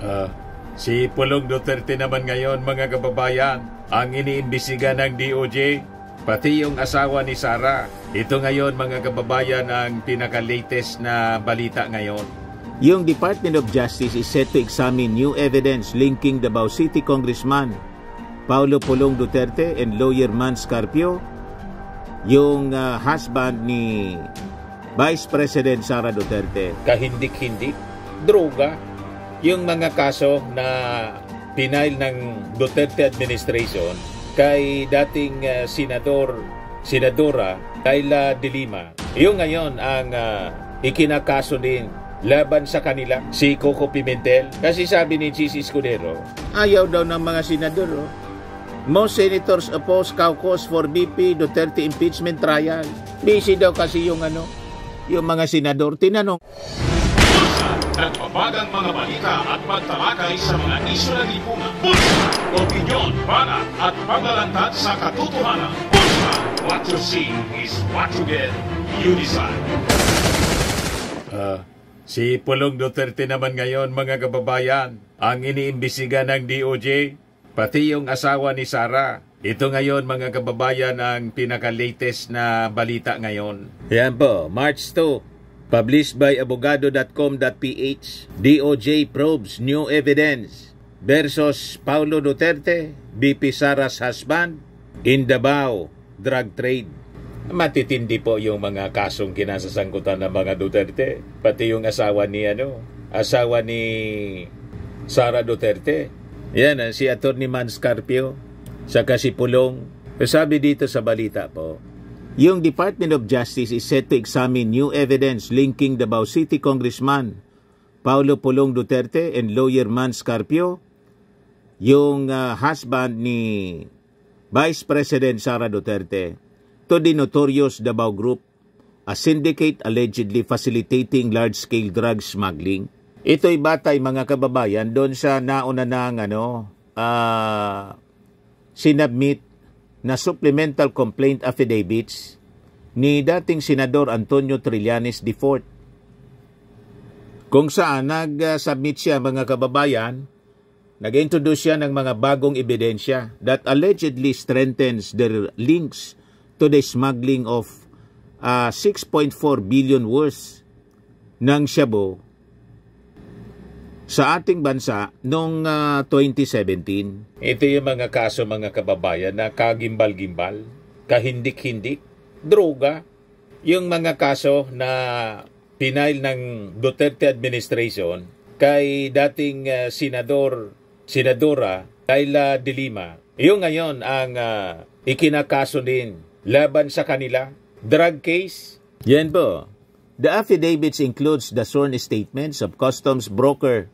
Ah, si Pulong Duterte naman ngayon, mga kababayan, ang iniimbisiga ng DOJ, pati yung asawa ni Sara. Ito ngayon, mga kababayan, ang pinaka-latest na balita ngayon. Yung Department of Justice is set to examine new evidence linking Davao City Congressman Paulo Pulong Duterte and lawyer Mans Carpio, yung husband ni Vice President Sara Duterte. Kahindik-hindik, droga, yung mga kaso na pinail ng Duterte administration kay dating Senadora Kayla De Lima. Yung ngayon ang ikinakaso din laban sa kanila, si Coco Pimentel. Kasi sabi ni Chis Escudero, ayaw daw ng mga senador. Most senators oppose caucus for VP Duterte impeachment trial. Busy daw kasi yung mga senador. Tinanong, nagbabagang mga balita at pagtalakay sa mga isyu ng lipunan. Bulsa! Opinyon, banat at paglalantad sa katotohanan. Bulsa! What you see is what you get. You decide. Si Pulong Duterte naman ngayon, mga kababayan, ang iniimbisiga ng DOJ, pati yung asawa ni Sara. Ito ngayon, mga kababayan, ang pinaka-latest na balita ngayon. Yan po, March 2. Published by abogado.com.ph, DOJ probes new evidence versus Paulo Duterte, VP Sara's husband, in Davao drug trade. Matitindi po yung mga kasong kinasasangkutan ng mga Duterte, pati yung asawa ni Sara Duterte. Yan, si Atty. Mans Carpio, saka si Pulong. Sabi dito sa balita po, yung Department of Justice is set to examine new evidence linking Davao City Congressman Paulo Pulong Duterte and lawyer Mans Carpio, yung husband ni Vice President Sara Duterte, to the notorious Davao Group, a syndicate allegedly facilitating large-scale drug smuggling. Ito'y batay, mga kababayan, doon sa nauna ng sinubmit na supplemental complaint affidavits ni dating Senador Antonio Trillanes IV. Kung saan nag-submit siya, mga kababayan, nag-introduce siya ng mga bagong ebidensya that allegedly strengthens their links to the smuggling of 6.4 billion worth ng shabu sa ating bansa noong 2017. Ito yung mga kaso, mga kababayan, na kagimbal-gimbal, kahindik-hindik, droga. Yung mga kaso na pinail ng Duterte administration kay dating Senadora Kayla De Lima. Yung ngayon ang ikinakaso din laban sa kanila, drug case. Yan po. The affidavits includes the sworn statements of customs broker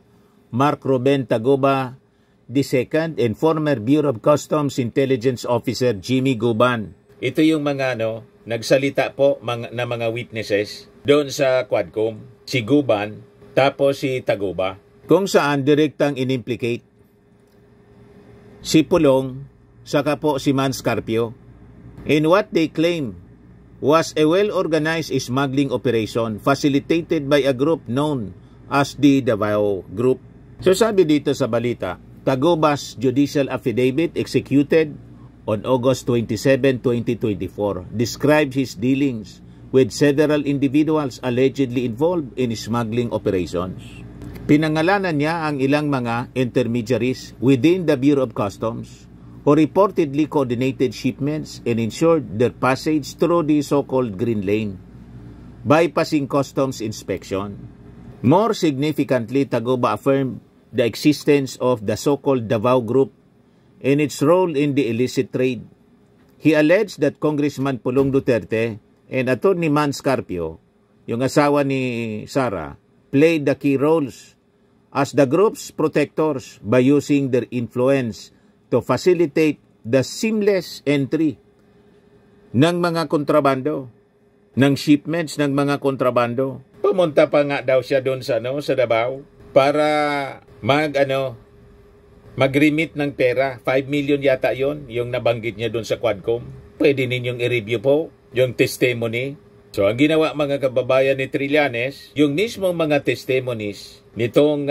Mark Ruben Taguba II and former Bureau of Customs Intelligence Officer Jimmy Guban. Ito yung mga nagsalita po na mga witnesses doon sa Quadcom, si Guban, tapos si Taguba. Kung saan direktang inimplicate si Pulong, saka po si Mans Carpio, in what they claim was a well-organized smuggling operation facilitated by a group known as the Davao Group. So sabi dito sa balita, Taguba's judicial affidavit executed on August 27, 2024 described his dealings with several individuals allegedly involved in smuggling operations. Pinangalanan niya ang ilang mga intermediaries within the Bureau of Customs who reportedly coordinated shipments and ensured their passage through the so-called Green Lane, bypassing customs inspection. More significantly, Taguba affirmed the existence of the so-called Davao Group and its role in the illicit trade. He alleged that Congressman Pulong Duterte and Atty. Mans Carpio, yung asawa ni Sara, played the key roles as the group's protectors by using their influence to facilitate the seamless entry ng mga kontrabando, ng shipments ng mga kontrabando. Pumunta pa nga daw siya doon sa Davao para mag-remit ng pera. 5 million yata yon yung nabanggit niya doon sa Quadcom. Pwede ninyong i-review po yung testimony. So ang ginawa, mga kababayan, ni Trillanes, yung mismong mga testimonies nitong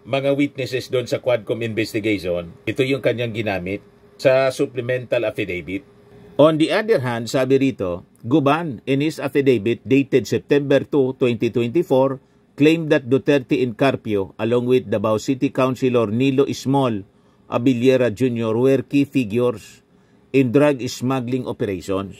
mga witnesses doon sa Quadcom investigation, ito yung kanyang ginamit sa supplemental affidavit. On the other hand, sabi rito, Guban, in his affidavit dated September 2, 2024, claimed that Duterte and Carpio, along with Davao City Councilor Nilo Ismol Abiliera Jr., were key figures in drug smuggling operations.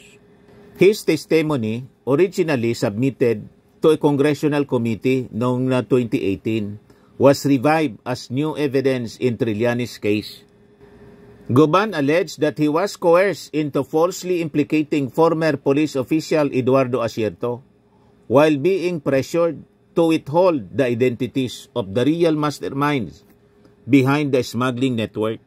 His testimony, originally submitted to a congressional committee noong 2018, was revived as new evidence in Trillanes' case. Guban alleged that he was coerced into falsely implicating former police official Eduardo Asierto while being pressured to withhold the identities of the real masterminds behind the smuggling network.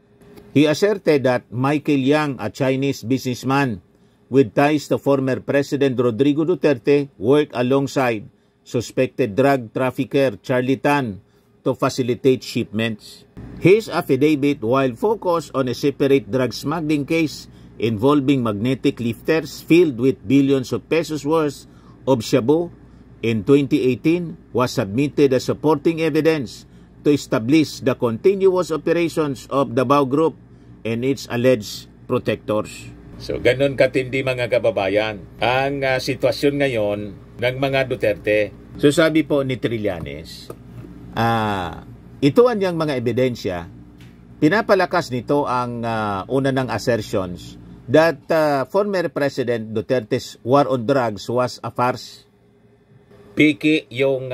He asserted that Michael Yang, a Chinese businessman with ties to former President Rodrigo Duterte, worked alongside suspected drug trafficker Charlie Tan to facilitate shipments. His affidavit, while focused on a separate drug smuggling case involving magnetic lifters filled with billions of pesos worth of shabu in 2018, was submitted as supporting evidence to establish the continuous operations of the Davao Group and its alleged protectors. So, ganun katindi mga kababayan ang sitwasyon ngayon ng mga Duterte. So, sabi po ni Trillanes, ito ang niyang mga ebidensya, pinapalakas nito ang una ng assertions that former President Duterte's war on drugs was a farce. Piki yung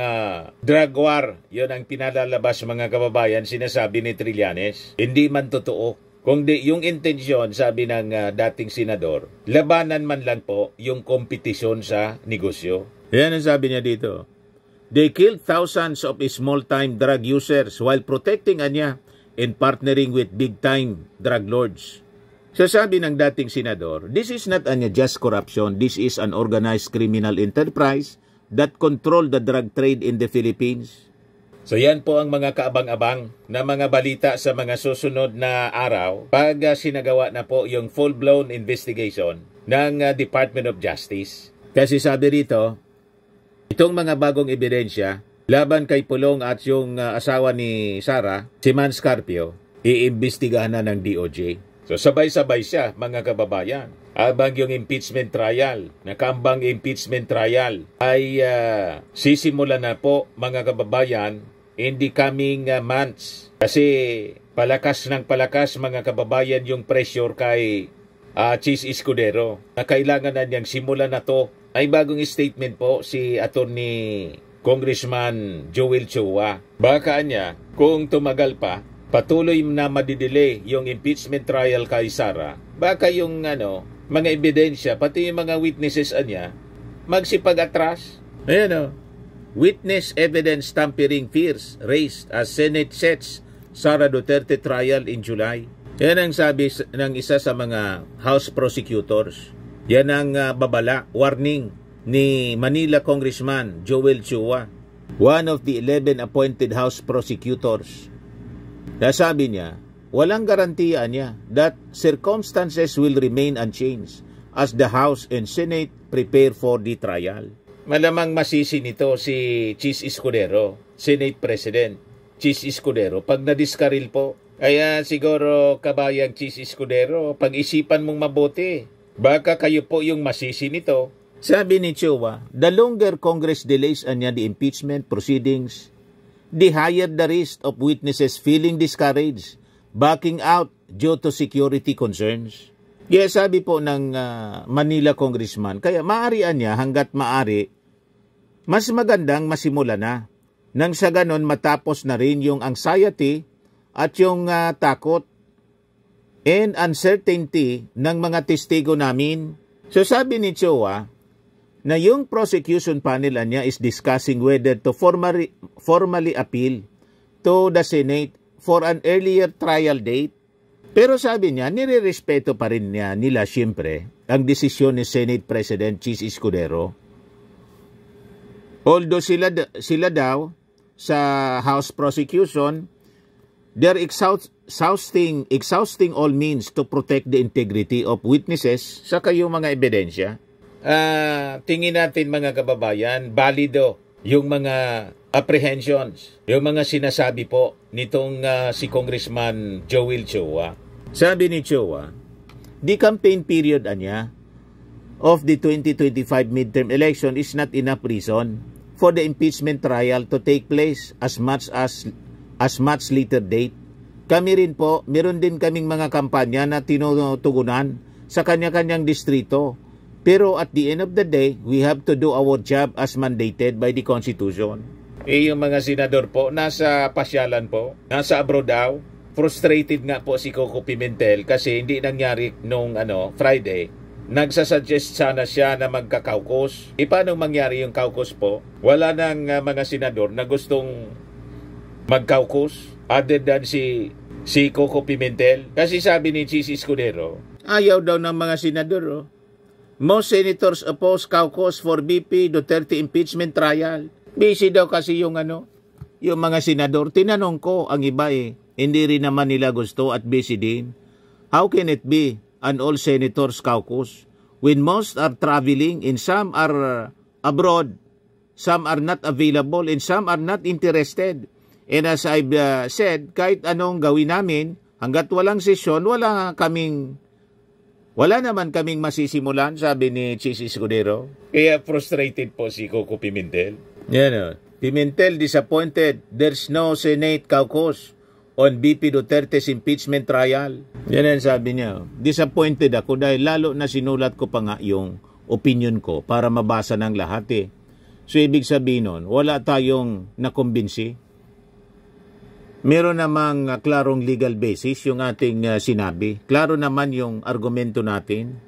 drug war, yun ang pinalalabas mga kababayan, sinasabi ni Trillanes. Hindi man totoo. Kung di yung intensyon, sabi ng dating senador, labanan man lang po yung kompetisyon sa negosyo. Yan ang sabi niya dito. They killed thousands of small-time drug users while protecting anya and partnering with big-time drug lords. So sabi ng dating senador, this is not anya just corruption, this is an organized criminal enterprise that control the drug trade in the Philippines. So yan po ang mga kaabang-abang na mga balita sa mga susunod na araw pag sinagawa na po yung full-blown investigation ng Department of Justice. Kasi sabi rito, itong mga bagong ebidensya laban kay Pulong at yung asawa ni Sara, si Mans Carpio, iimbestigahan na ng DOJ. So sabay-sabay siya mga kababayan. Habang yung impeachment trial, nakambang impeachment trial ay sisimula na po mga kababayan in the coming months. Kasi palakas ng palakas mga kababayan yung pressure kay Chis Escudero na kailangan na niyang simulan na to. Ay bagong statement po si Attorney Congressman Joel Chua. Baka niya kung tumagal pa, patuloy na madidelay yung impeachment trial kay Sara, baka yung mga ebidensya, pati yung mga witnesses niya, magsipag-atras. Ayan Witness evidence tampering fears raised as Senate sets Sara Duterte trial in July. Yan ang sabi ng isa sa mga House prosecutors. Yan ang babala, warning ni Manila Congressman Joel Chua, one of the 11 appointed House prosecutors. Sabi niya, walang garantiya niya that circumstances will remain unchanged as the House and Senate prepare for the trial. Malamang masisi nito si Chis Escudero, Senate President Chis Escudero, pag nadiskaril po. Kaya siguro kabayang Chis Escudero, pag-isipan mong mabuti. Baka kayo po yung masisi nito. Sabi ni Chua, the longer Congress delays anya the impeachment proceedings, the higher the risk of witnesses feeling discouraged, backing out due to security concerns. Kaya sabi po ng Manila Congressman, kaya maaarian niya hanggat maari, mas magandang masimula na. Nang sa ganon matapos na rin yung anxiety at yung takot and uncertainty ng mga testigo namin. So sabi ni Chua, na yung prosecution panel niya is discussing whether to formally appeal to the Senate for an earlier trial date. Pero sabi niya, nire-respeto pa rin nila siyempre ang desisyon ni Senate President Chis Escudero. Although sila daw sa House prosecution, they're exhausting all means to protect the integrity of witnesses sa kayong mga ebidensya. Tingin natin mga kababayan, balido yung mga apprehensions, yung mga sinasabi po nitong si Congressman Joel Chua. Sabi ni Chua, the campaign period of the 2025 midterm election is not enough reason for the impeachment trial to take place as much later date. Kami rin po, meron din kaming mga kampanya na tinutugunan sa kanya-kanyang distrito. Pero at the end of the day, we have to do our job as mandated by the Constitution. Yung mga senador po, nasa pasyalan po, nasa abroad daw. Frustrated nga po si Coco Pimentel kasi hindi nangyari nung Friday. Nagsasuggest sana siya na magka-caucus. Paano mangyari yung caucus po? Wala nang mga senador na gustong mag-caucus other than si Coco Pimentel. Kasi sabi ni Chis Escudero, ayaw daw ng mga senador. Most senators oppose caucus for VP Duterte impeachment trial. Busy daw kasi yung mga senador. Tinanong ko ang iba hindi rin naman nila gusto at busy din. How can it be an all senators caucus when most are traveling and some are abroad, some are not available and some are not interested. And as I've said, kahit anong gawin namin, hanggat walang sesyon, wala naman kaming masisimulan, sabi ni Chis Escudero. Kaya frustrated po si Coco Pimentel. Pimentel disappointed there's no Senate caucus on BP Duterte's impeachment trial. Yan ang sabi niya. Disappointed ako dahil lalo na sinulat ko pa nga yung opinion ko para mabasa ng lahat So ibig sabihin nun, wala tayong nakumbinsi. Meron namang klarong legal basis yung ating sinabi. Klaro naman yung argumento natin.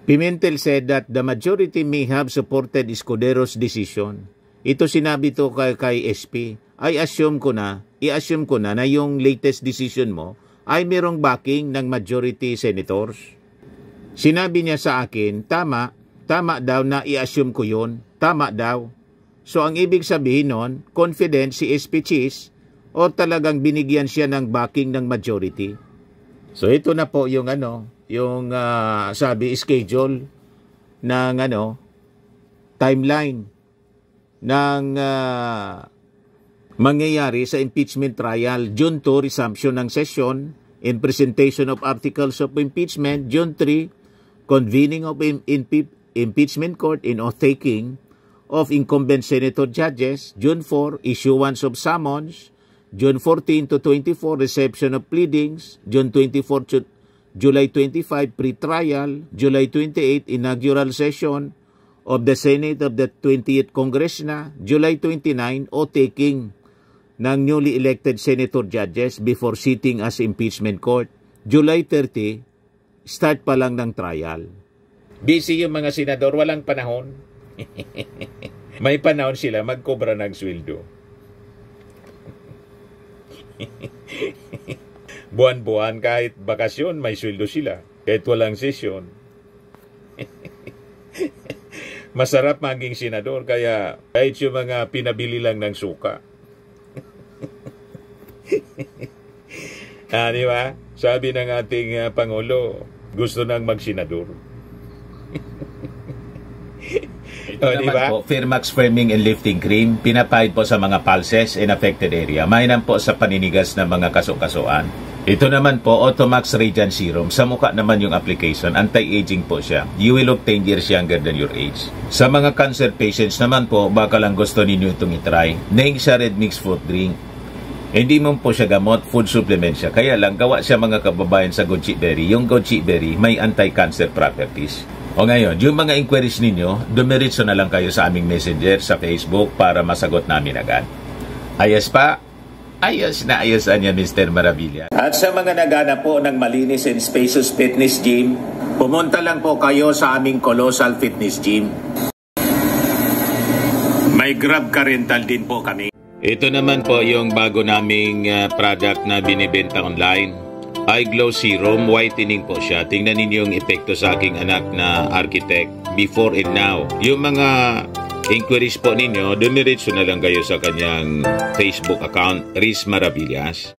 Pimentel said that the majority may have supported Escudero's decision. Ito sinabi to kay SP. I-assume ko na na yung latest decision mo ay merong backing ng majority senators. Sinabi niya sa akin, tama daw na i-assume ko yun. Tama daw. So ang ibig sabihin nun, confident si SP Chis o talagang binigyan siya ng backing ng majority. So ito na po yung sabi schedule ng timeline ng mangyayari sa impeachment trial. June 2, resumption ng session and presentation of articles of impeachment. June 3, convening of impeachment court and oath-taking of incumbent senator judges. June 4, issuance of summons. June 14 to 24, reception of pleadings. June 24 to July 25, pre-trial. July 28, inaugural session of the Senate of the 20th Congress na. July 29, oath-taking ng newly elected senator judges before sitting as impeachment court. July 30, start pa lang ng trial. Busy yung mga senador, walang panahon. May panahon sila magkobra ng sweldo. Buwan-buwan kahit bakasyon may sweldo sila kahit walang sesyon. Masarap maging senador kaya kahit yung mga pinabili lang ng suka. Di ba? Sabi ng ating Pangulo, gusto nang magsenador. Ito naman po, Firmax Firming and Lifting Cream, pinapahid po sa mga pulses in affected area. Mainam po sa paninigas ng mga kaso-kasuan. Ito naman po, Automax Radiant Serum. Sa mukha naman yung application, anti-aging po siya. You will look 10 years younger than your age. Sa mga cancer patients naman po, baka lang gusto ninyo itong itry. Naing siya red mix fruit drink. Hindi mo po siya gamot, food supplement siya. Kaya lang, gawa siya mga kababayan sa goji berry. Yung goji berry may anti-cancer properties. O ngayon, yung mga inquiries ninyo, dumiritso na lang kayo sa aming messenger sa Facebook para masagot namin agad. Ayos pa? Ayos na ayos niya, Mr. Maravilla. At sa mga nagana po ng malinis and spacious fitness gym, pumunta lang po kayo sa aming Colossal Fitness Gym. May Grab Car Rental din po kami. Ito naman po yung bago naming product na binibenta online. Eye Glow Serum, whitening po siya. Tingnan ninyo yung epekto sa aking anak na architect before and now. Yung mga inquiries po ninyo, dumiretso na lang kayo sa kanyang Facebook account, Riz Maravillas.